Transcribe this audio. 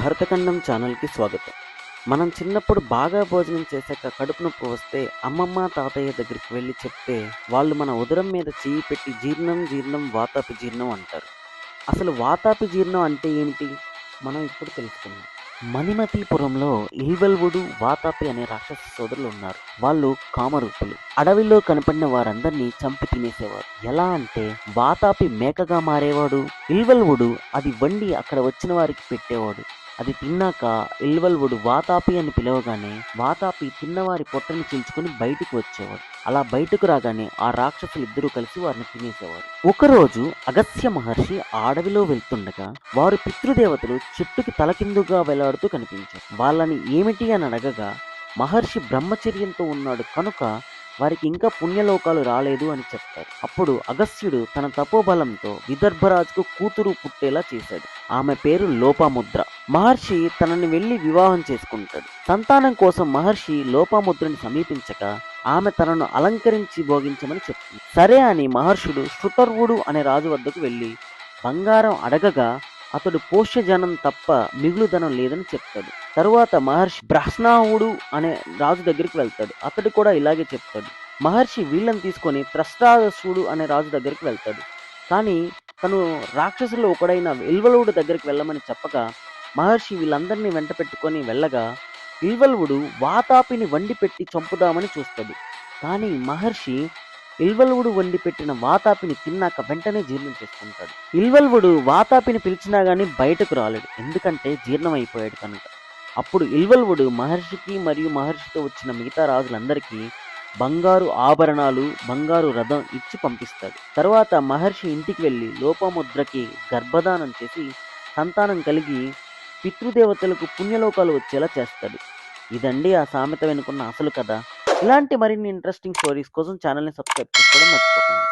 భరతఖండం ఛానల్కి స్వాగతం. మనం చిన్నప్పుడు బాగా భోజనం చేశాక కడుపు నొప్పి వస్తే అమ్మమ్మ తాతయ్య దగ్గరికి వెళ్ళి చెప్తే వాళ్ళు మన ఉదరం మీద చెయ్యి పెట్టి జీర్ణం జీర్ణం వాతాపి జీర్ణం అంటారు. అసలు వాతాపి జీర్ణం అంటే ఏమిటి మనం ఇప్పుడు తెలుసుకుందాం. మణిమతీపురంలో ఇల్వల్వుడు వాతాపి అనే రాక్షస సోదరులు ఉన్నారు. వాళ్ళు కామరూపులు. అడవిలో కనపడిన వారందరినీ చంపి తినేసేవారు. ఎలా అంటే వాతాపి మేకగా మారేవాడు, ఇల్వల్వుడు అది వండి అక్కడ వచ్చిన వారికి పెట్టేవాడు. అది తిన్నాక ఇల్వల్వుడు వాతాపి అని పిలవగానే వాతాపి తిన్నవారి పొట్టని చీల్చుకుని బయటికి వచ్చేవాడు. అలా బయటకు రాగానే ఆ రాక్షసులు ఇద్దరూ కలిసి వారిని తినేసేవారు. ఒకరోజు అగస్త్య మహర్షి ఆ అడవిలో వెళ్తుండగా వారు పితృదేవతలు చెట్టుకి తలకిందుగా వేలాడుతూ కనిపించారు. వాళ్ళని ఏమిటి అని అడగగా మహర్షి బ్రహ్మచర్యంతో ఉన్నాడు కనుక వారికి ఇంకా పుణ్యలోకాలు రాలేదు అని చెప్తారు. అప్పుడు అగస్త్యుడు తన తపోబలంతో విదర్భరాజుకు కూతురు పుట్టేలా చేశాడు. ఆమె పేరు లోపాముద్ర. మహర్షి తనని వెళ్లి వివాహం చేసుకుంటాడు. సంతానం కోసం మహర్షి లోపాముద్రని సమీపించగా ఆమె తనను అలంకరించి భోగించమని చెప్తుంది. సరే అని మహర్షుడు శృతర్వుడు అనే రాజు వద్దకు వెళ్ళి బంగారం అడగగా అతడు పోష్యజనం తప్ప మిగులు ధనం లేదని చెప్తాడు. తరువాత మహర్షి బ్రహ్నావుడు అనే రాజు దగ్గరికి వెళ్తాడు. అతడు కూడా ఇలాగే చెప్తాడు. మహర్షి వీళ్ళని తీసుకొని త్రష్టాదశుడు అనే రాజు దగ్గరికి వెళ్తాడు. కానీ తను రాక్షసుల్లో ఒకడైన ఇల్వలువుడు దగ్గరికి వెళ్ళమని చెప్పగా మహర్షి వీళ్ళందరినీ వెంట పెట్టుకొని వెళ్ళగా ఇల్వలువుడు వాతాపిని వండి పెట్టి చంపుదామని చూస్తాడు. కానీ మహర్షి ఇల్వల్వుడు వండి పెట్టిన వాతాపిని తిన్నాక వెంటనే జీర్ణం చేసుకుంటాడు. ఇల్వల్వుడు వాతాపిని పిలిచినా గానీ బయటకు రాలేడు, ఎందుకంటే జీర్ణం అయిపోయాడు కనుక. అప్పుడు ఇల్వల్వుడు మహర్షికి మరియు మహర్షితో వచ్చిన మిగతా రాజులందరికీ బంగారు ఆభరణాలు, బంగారు రథం ఇచ్చి పంపిస్తాడు. తర్వాత మహర్షి ఇంటికి వెళ్ళి లోపముద్రకి గర్భధానం చేసి సంతానం కలిగి పితృదేవతలకు పుణ్యలోకాలు వచ్చేలా చేస్తాడు. ఇదండి ఆ సామెత వెనుకున్న అసలు కథ. ఇలాంటి మరిన్ని ఇంట్రెస్టింగ్ స్టోరీస్ కోసం ఛానల్ని సబ్స్క్రైబ్ చేసుకోవడం మర్చిపోకండి.